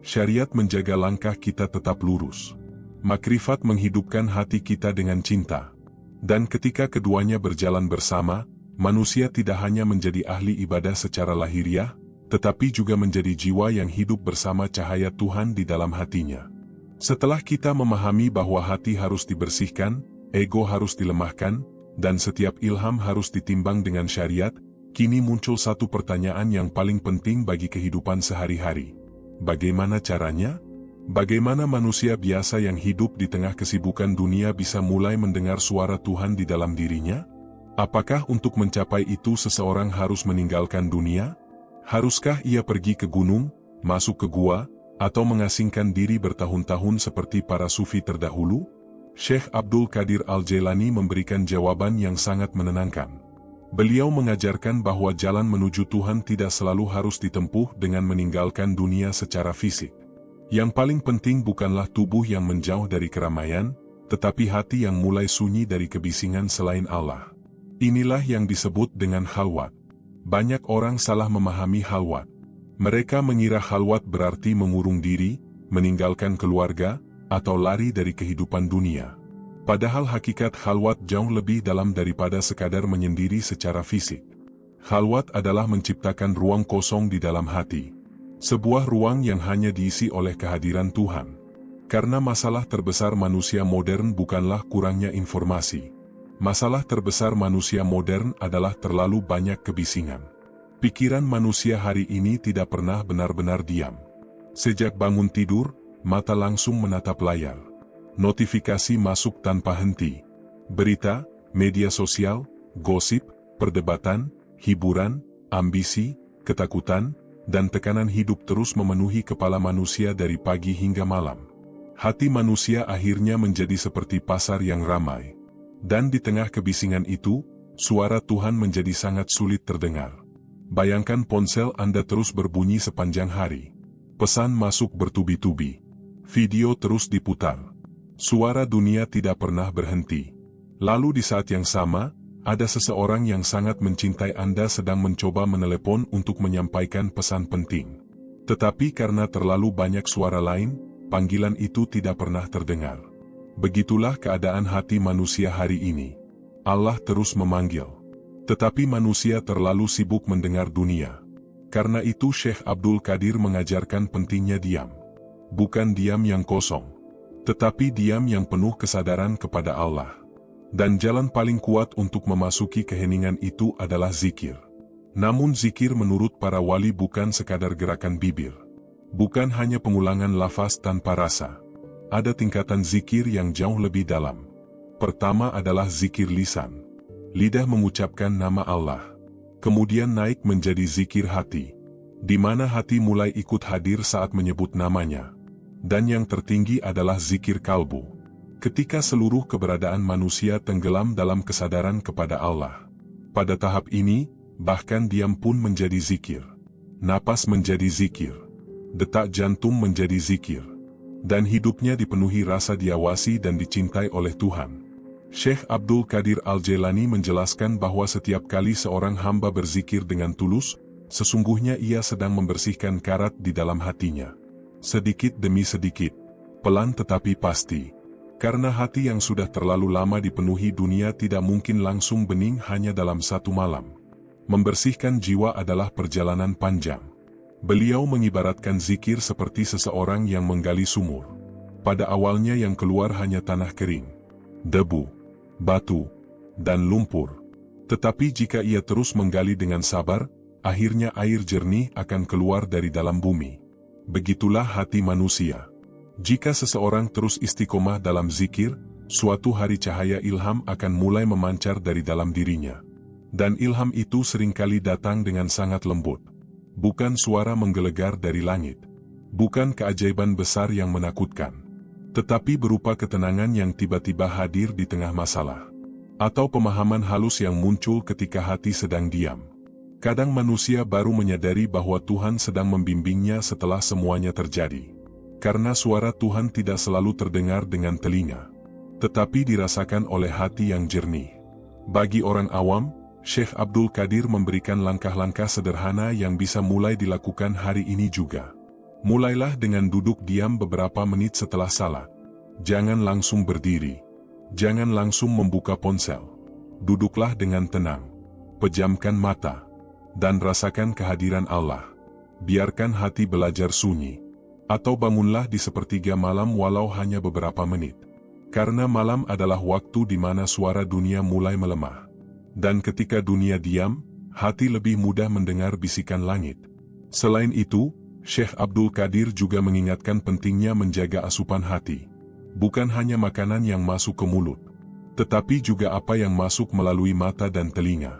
S1: Syariat menjaga langkah kita tetap lurus. Makrifat menghidupkan hati kita dengan cinta. Dan ketika keduanya berjalan bersama, manusia tidak hanya menjadi ahli ibadah secara lahiriah, tetapi juga menjadi jiwa yang hidup bersama cahaya Tuhan di dalam hatinya. Setelah kita memahami bahwa hati harus dibersihkan, ego harus dilemahkan, dan setiap ilham harus ditimbang dengan syariat, kini muncul satu pertanyaan yang paling penting bagi kehidupan sehari-hari. Bagaimana caranya? Bagaimana manusia biasa yang hidup di tengah kesibukan dunia bisa mulai mendengar suara Tuhan di dalam dirinya? Apakah untuk mencapai itu seseorang harus meninggalkan dunia? Haruskah ia pergi ke gunung, masuk ke gua, atau mengasingkan diri bertahun-tahun seperti para sufi terdahulu? Syekh Abdul Qadir Al-Jailani memberikan jawaban yang sangat menenangkan. Beliau mengajarkan bahwa jalan menuju Tuhan tidak selalu harus ditempuh dengan meninggalkan dunia secara fisik. Yang paling penting bukanlah tubuh yang menjauh dari keramaian, tetapi hati yang mulai sunyi dari kebisingan selain Allah. Inilah yang disebut dengan khalwat. Banyak orang salah memahami khalwat. Mereka mengira khalwat berarti mengurung diri, meninggalkan keluarga, atau lari dari kehidupan dunia. Padahal hakikat khalwat jauh lebih dalam daripada sekadar menyendiri secara fisik. Khalwat adalah menciptakan ruang kosong di dalam hati. Sebuah ruang yang hanya diisi oleh kehadiran Tuhan. Karena masalah terbesar manusia modern bukanlah kurangnya informasi. Masalah terbesar manusia modern adalah terlalu banyak kebisingan. Pikiran manusia hari ini tidak pernah benar-benar diam. Sejak bangun tidur, mata langsung menatap layar. Notifikasi masuk tanpa henti. Berita, media sosial, gosip, perdebatan, hiburan, ambisi, ketakutan, dan tekanan hidup terus memenuhi kepala manusia dari pagi hingga malam. Hati manusia akhirnya menjadi seperti pasar yang ramai. Dan di tengah kebisingan itu, suara Tuhan menjadi sangat sulit terdengar. Bayangkan ponsel Anda terus berbunyi sepanjang hari. Pesan masuk bertubi-tubi. Video terus diputar. Suara dunia tidak pernah berhenti. Lalu di saat yang sama, ada seseorang yang sangat mencintai Anda sedang mencoba menelepon untuk menyampaikan pesan penting. Tetapi karena terlalu banyak suara lain, panggilan itu tidak pernah terdengar. Begitulah keadaan hati manusia hari ini. Allah terus memanggil. Tetapi manusia terlalu sibuk mendengar dunia. Karena itu Syekh Abdul Qadir mengajarkan pentingnya diam. Bukan diam yang kosong, tetapi diam yang penuh kesadaran kepada Allah. Dan jalan paling kuat untuk memasuki keheningan itu adalah zikir. Namun zikir menurut para wali bukan sekadar gerakan bibir. Bukan hanya pengulangan lafaz tanpa rasa. Ada tingkatan zikir yang jauh lebih dalam. Pertama adalah zikir lisan. Lidah mengucapkan nama Allah. Kemudian naik menjadi zikir hati, di mana hati mulai ikut hadir saat menyebut namanya. Dan yang tertinggi adalah zikir kalbu. Ketika seluruh keberadaan manusia tenggelam dalam kesadaran kepada Allah. Pada tahap ini, bahkan diam pun menjadi zikir. Napas menjadi zikir. Detak jantung menjadi zikir. dan hidupnya dipenuhi rasa diawasi dan dicintai oleh Tuhan. Syekh Abdul Qadir Al-Jailani menjelaskan bahwa setiap kali seorang hamba berzikir dengan tulus, sesungguhnya ia sedang membersihkan karat di dalam hatinya. Sedikit demi sedikit, pelan tetapi pasti. Karena hati yang sudah terlalu lama dipenuhi dunia tidak mungkin langsung bening hanya dalam satu malam. Membersihkan jiwa adalah perjalanan panjang. Beliau mengibaratkan zikir seperti seseorang yang menggali sumur. Pada awalnya yang keluar hanya tanah kering, debu, batu, dan lumpur. Tetapi jika ia terus menggali dengan sabar, akhirnya air jernih akan keluar dari dalam bumi. Begitulah hati manusia. Jika seseorang terus istiqomah dalam zikir, suatu hari cahaya ilham akan mulai memancar dari dalam dirinya. Dan ilham itu seringkali datang dengan sangat lembut. Bukan suara menggelegar dari langit. Bukan keajaiban besar yang menakutkan. Tetapi berupa ketenangan yang tiba-tiba hadir di tengah masalah. Atau pemahaman halus yang muncul ketika hati sedang diam. Kadang manusia baru menyadari bahwa Tuhan sedang membimbingnya setelah semuanya terjadi. Karena suara Tuhan tidak selalu terdengar dengan telinga, tetapi dirasakan oleh hati yang jernih. Bagi orang awam, Syekh Abdul Qadir memberikan langkah-langkah sederhana yang bisa mulai dilakukan hari ini juga. Mulailah dengan duduk diam beberapa menit setelah salat. Jangan langsung berdiri. Jangan langsung membuka ponsel. Duduklah dengan tenang. Pejamkan mata. Dan rasakan kehadiran Allah. Biarkan hati belajar sunyi. Atau bangunlah di sepertiga malam walau hanya beberapa menit. Karena malam adalah waktu di mana suara dunia mulai melemah. Dan ketika dunia diam, hati lebih mudah mendengar bisikan langit. Selain itu, Syekh Abdul Qadir juga mengingatkan pentingnya menjaga asupan hati. Bukan hanya makanan yang masuk ke mulut, tetapi juga apa yang masuk melalui mata dan telinga.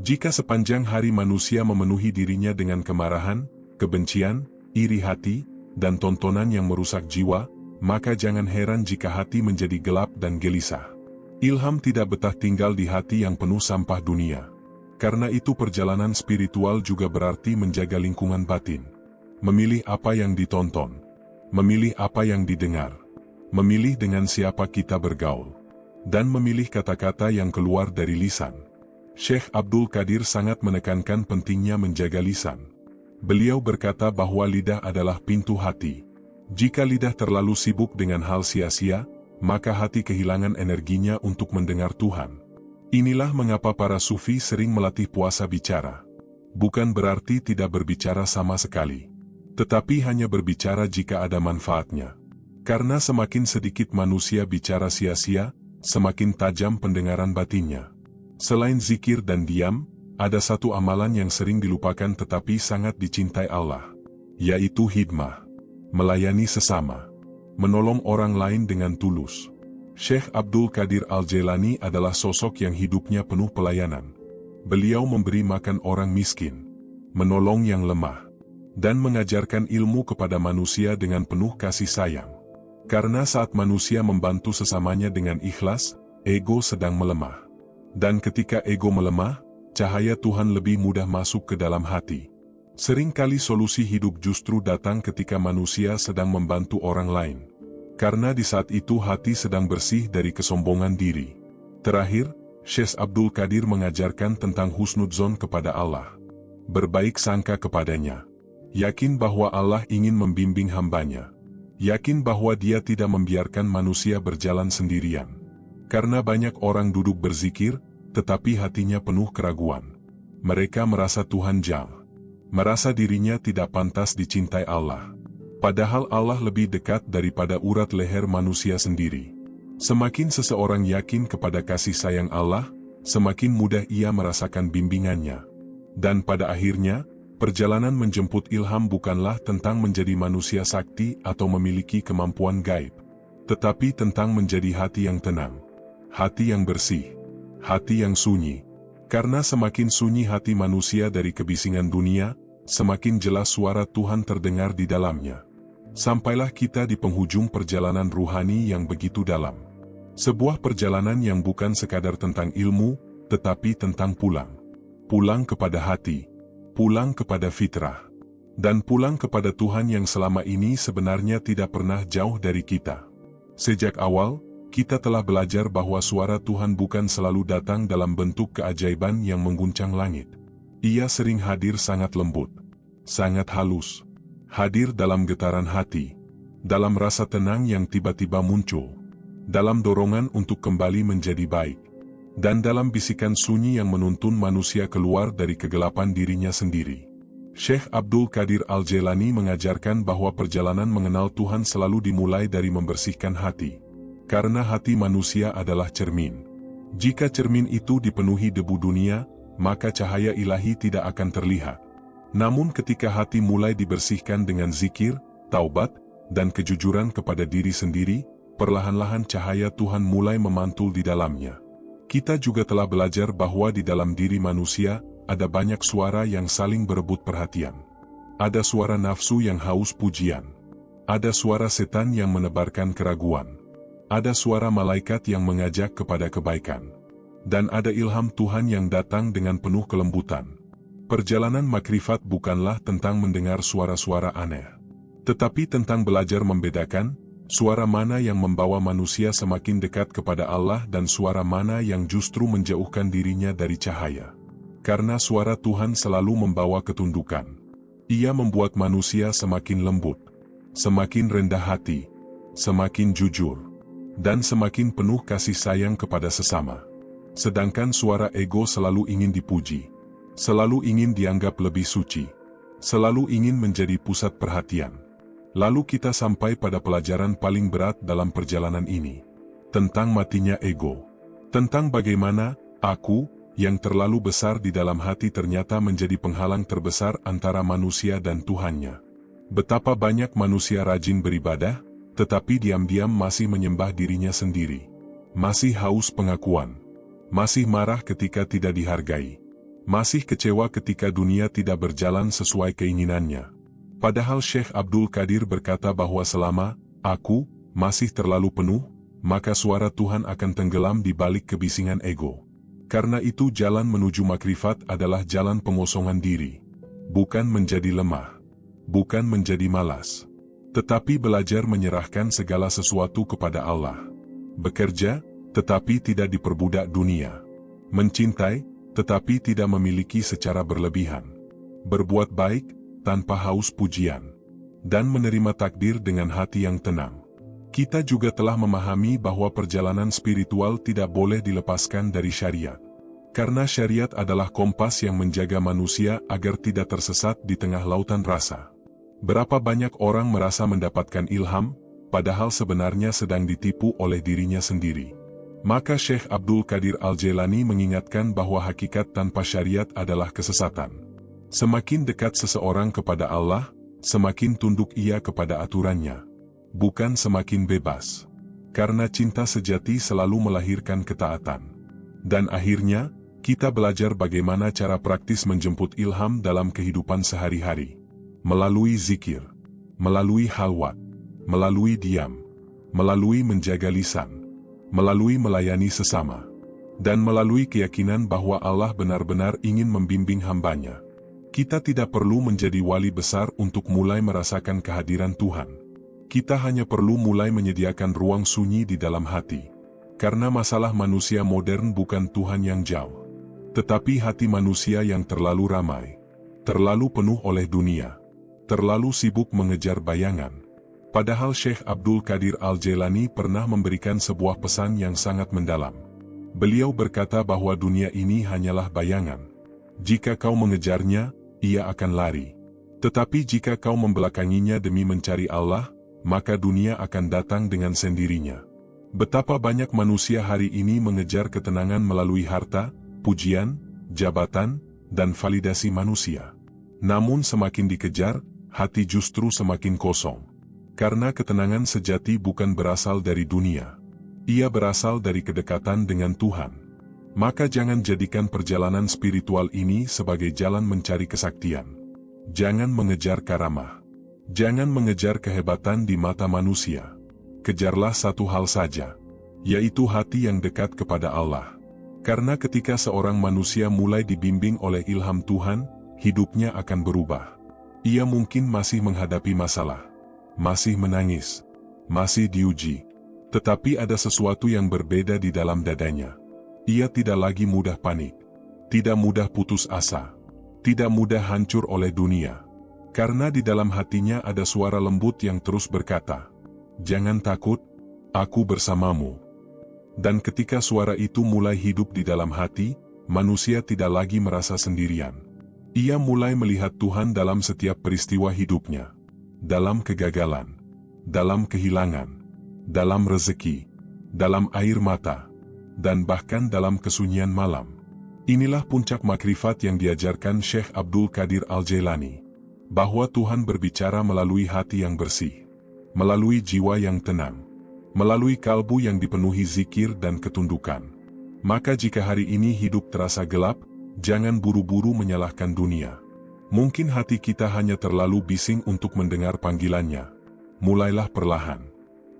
S1: Jika sepanjang hari manusia memenuhi dirinya dengan kemarahan, kebencian, iri hati, dan tontonan yang merusak jiwa, maka jangan heran jika hati menjadi gelap dan gelisah. Ilham tidak betah tinggal di hati yang penuh sampah dunia. Karena itu perjalanan spiritual juga berarti menjaga lingkungan batin. Memilih apa yang ditonton. Memilih apa yang didengar. Memilih dengan siapa kita bergaul. Dan memilih kata-kata yang keluar dari lisan. Syekh Abdul Qadir sangat menekankan pentingnya menjaga lisan. Beliau berkata bahwa lidah adalah pintu hati. Jika lidah terlalu sibuk dengan hal sia-sia, maka hati kehilangan energinya untuk mendengar Tuhan. Inilah mengapa para sufi sering melatih puasa bicara. Bukan berarti tidak berbicara sama sekali. Tetapi hanya berbicara jika ada manfaatnya. Karena semakin sedikit manusia bicara sia-sia, semakin tajam pendengaran batinnya. Selain zikir dan diam, ada satu amalan yang sering dilupakan tetapi sangat dicintai Allah, yaitu hidmah, melayani sesama, menolong orang lain dengan tulus. Syekh Abdul Qadir Al-Jailani adalah sosok yang hidupnya penuh pelayanan. Beliau memberi makan orang miskin, menolong yang lemah, dan mengajarkan ilmu kepada manusia dengan penuh kasih sayang. Karena saat manusia membantu sesamanya dengan ikhlas, ego sedang melemah. Dan ketika ego melemah, cahaya Tuhan lebih mudah masuk ke dalam hati. Seringkali solusi hidup justru datang ketika manusia sedang membantu orang lain. Karena di saat itu hati sedang bersih dari kesombongan diri. Terakhir, Syekh Abdul Qadir mengajarkan tentang husnudzon kepada Allah. Berbaik sangka kepadanya. Yakin bahwa Allah ingin membimbing hambanya. Yakin bahwa Dia tidak membiarkan manusia berjalan sendirian. Karena banyak orang duduk berzikir, tetapi hatinya penuh keraguan. Mereka merasa Tuhan jauh. Merasa dirinya tidak pantas dicintai Allah. Padahal Allah lebih dekat daripada urat leher manusia sendiri. Semakin seseorang yakin kepada kasih sayang Allah, semakin mudah ia merasakan bimbingannya. Dan pada akhirnya, perjalanan menjemput ilham bukanlah tentang menjadi manusia sakti atau memiliki kemampuan gaib. Tetapi tentang menjadi hati yang tenang. Hati yang bersih. Hati yang sunyi. Karena semakin sunyi hati manusia dari kebisingan dunia, semakin jelas suara Tuhan terdengar di dalamnya. Sampailah kita di penghujung perjalanan ruhani yang begitu dalam. Sebuah perjalanan yang bukan sekadar tentang ilmu, tetapi tentang pulang. Pulang kepada hati. Pulang kepada fitrah. dan pulang kepada Tuhan yang selama ini sebenarnya tidak pernah jauh dari kita. Sejak awal, kita telah belajar bahwa suara Tuhan bukan selalu datang dalam bentuk keajaiban yang mengguncang langit. Ia sering hadir sangat lembut, sangat halus, hadir dalam getaran hati, dalam rasa tenang yang tiba-tiba muncul, dalam dorongan untuk kembali menjadi baik, dan dalam bisikan sunyi yang menuntun manusia keluar dari kegelapan dirinya sendiri. Syekh Abdul Qadir Al-Jailani mengajarkan bahwa perjalanan mengenal Tuhan selalu dimulai dari membersihkan hati. Karena hati manusia adalah cermin. Jika cermin itu dipenuhi debu dunia, maka cahaya ilahi tidak akan terlihat. Namun ketika hati mulai dibersihkan dengan zikir, taubat, dan kejujuran kepada diri sendiri, perlahan-lahan cahaya Tuhan mulai memantul di dalamnya. Kita juga telah belajar bahwa di dalam diri manusia, ada banyak suara yang saling berebut perhatian. Ada suara nafsu yang haus pujian. Ada suara setan yang menebarkan keraguan. Ada suara malaikat yang mengajak kepada kebaikan. Dan ada ilham Tuhan yang datang dengan penuh kelembutan. Perjalanan makrifat bukanlah tentang mendengar suara-suara aneh, tetapi tentang belajar membedakan suara mana yang membawa manusia semakin dekat kepada Allah dan suara mana yang justru menjauhkan dirinya dari cahaya. Karena suara Tuhan selalu membawa ketundukan. Ia membuat manusia semakin lembut, semakin rendah hati, semakin jujur, dan semakin penuh kasih sayang kepada sesama. Sedangkan suara ego selalu ingin dipuji, selalu ingin dianggap lebih suci, selalu ingin menjadi pusat perhatian. Lalu kita sampai pada pelajaran paling berat dalam perjalanan ini, tentang matinya ego. Tentang bagaimana aku, yang terlalu besar di dalam hati ternyata menjadi penghalang terbesar antara manusia dan Tuhannya. Betapa banyak manusia rajin beribadah, tetapi diam-diam masih menyembah dirinya sendiri. Masih haus pengakuan. Masih marah ketika tidak dihargai. Masih kecewa ketika dunia tidak berjalan sesuai keinginannya. Padahal Syekh Abdul Qadir berkata bahwa selama aku masih terlalu penuh, maka suara Tuhan akan tenggelam di balik kebisingan ego. Karena itu jalan menuju makrifat adalah jalan pengosongan diri. Bukan menjadi lemah. Bukan menjadi malas. Tetapi belajar menyerahkan segala sesuatu kepada Allah. Bekerja, tetapi tidak diperbudak dunia. Mencintai, tetapi tidak memiliki secara berlebihan. Berbuat baik, tanpa haus pujian. Dan menerima takdir dengan hati yang tenang. Kita juga telah memahami bahwa perjalanan spiritual tidak boleh dilepaskan dari syariat. Karena syariat adalah kompas yang menjaga manusia agar tidak tersesat di tengah lautan rasa. Berapa banyak orang merasa mendapatkan ilham, padahal sebenarnya sedang ditipu oleh dirinya sendiri. Maka Syekh Abdul Qadir Al-Jailani mengingatkan bahwa hakikat tanpa syariat adalah kesesatan. Semakin dekat seseorang kepada Allah, semakin tunduk ia kepada aturannya. Bukan semakin bebas. Karena cinta sejati selalu melahirkan ketaatan. Dan akhirnya, kita belajar bagaimana cara praktis menjemput ilham dalam kehidupan sehari-hari. Melalui zikir, melalui halwat, melalui diam, melalui menjaga lisan, melalui melayani sesama, dan melalui keyakinan bahwa Allah benar-benar ingin membimbing hambanya. Kita tidak perlu menjadi wali besar untuk mulai merasakan kehadiran Tuhan. Kita hanya perlu mulai menyediakan ruang sunyi di dalam hati. Karena masalah manusia modern bukan Tuhan yang jauh, tetapi hati manusia yang terlalu ramai, terlalu penuh oleh dunia, terlalu sibuk mengejar bayangan. Padahal Syekh Abdul Qadir Al-Jailani pernah memberikan sebuah pesan yang sangat mendalam. Beliau berkata bahwa dunia ini hanyalah bayangan. Jika kau mengejarnya, ia akan lari. Tetapi jika kau membelakanginya demi mencari Allah, maka dunia akan datang dengan sendirinya. Betapa banyak manusia hari ini mengejar ketenangan melalui harta, pujian, jabatan, dan validasi manusia. Namun semakin dikejar, hati justru semakin kosong. Karena ketenangan sejati bukan berasal dari dunia. Ia berasal dari kedekatan dengan Tuhan. Maka jangan jadikan perjalanan spiritual ini sebagai jalan mencari kesaktian. Jangan mengejar karamah. Jangan mengejar kehebatan di mata manusia. Kejarlah satu hal saja, yaitu hati yang dekat kepada Allah. Karena ketika seorang manusia mulai dibimbing oleh ilham Tuhan, hidupnya akan berubah. Ia mungkin masih menghadapi masalah, masih menangis, masih diuji. Tetapi ada sesuatu yang berbeda di dalam dadanya. Ia tidak lagi mudah panik, tidak mudah putus asa, tidak mudah hancur oleh dunia. Karena di dalam hatinya ada suara lembut yang terus berkata, "Jangan takut, aku bersamamu." Dan ketika suara itu mulai hidup di dalam hati, manusia tidak lagi merasa sendirian. Ia mulai melihat Tuhan dalam setiap peristiwa hidupnya. Dalam kegagalan, dalam kehilangan, dalam rezeki, dalam air mata, dan bahkan dalam kesunyian malam. Inilah puncak makrifat yang diajarkan Syekh Abdul Qadir Al-Jailani. Bahwa Tuhan berbicara melalui hati yang bersih, melalui jiwa yang tenang, melalui kalbu yang dipenuhi zikir dan ketundukan. Maka jika hari ini hidup terasa gelap, jangan buru-buru menyalahkan dunia. Mungkin hati kita hanya terlalu bising untuk mendengar panggilannya. Mulailah perlahan.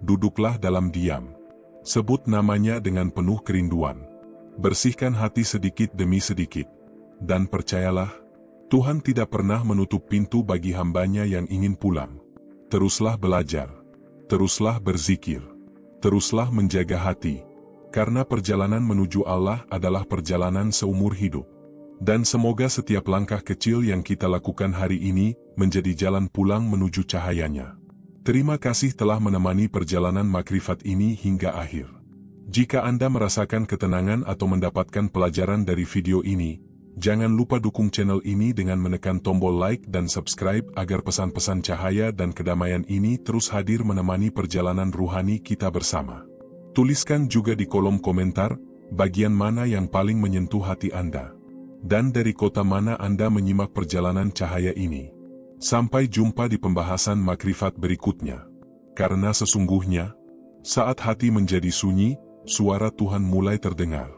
S1: Duduklah dalam diam. Sebut namanya dengan penuh kerinduan. Bersihkan hati sedikit demi sedikit. Dan percayalah, Tuhan tidak pernah menutup pintu bagi hambanya yang ingin pulang. Teruslah belajar, teruslah berzikir, teruslah menjaga hati, karena perjalanan menuju Allah adalah perjalanan seumur hidup. Dan semoga setiap langkah kecil yang kita lakukan hari ini menjadi jalan pulang menuju cahayanya. Terima kasih telah menemani perjalanan makrifat ini hingga akhir. Jika Anda merasakan ketenangan atau mendapatkan pelajaran dari video ini, jangan lupa dukung channel ini dengan menekan tombol like dan subscribe agar pesan-pesan cahaya dan kedamaian ini terus hadir menemani perjalanan ruhani kita bersama. Tuliskan juga di kolom komentar, bagian mana yang paling menyentuh hati Anda. Dan dari kota mana Anda menyimak perjalanan cahaya ini. Sampai jumpa di pembahasan makrifat berikutnya. Karena sesungguhnya, saat hati menjadi sunyi, suara Tuhan mulai terdengar.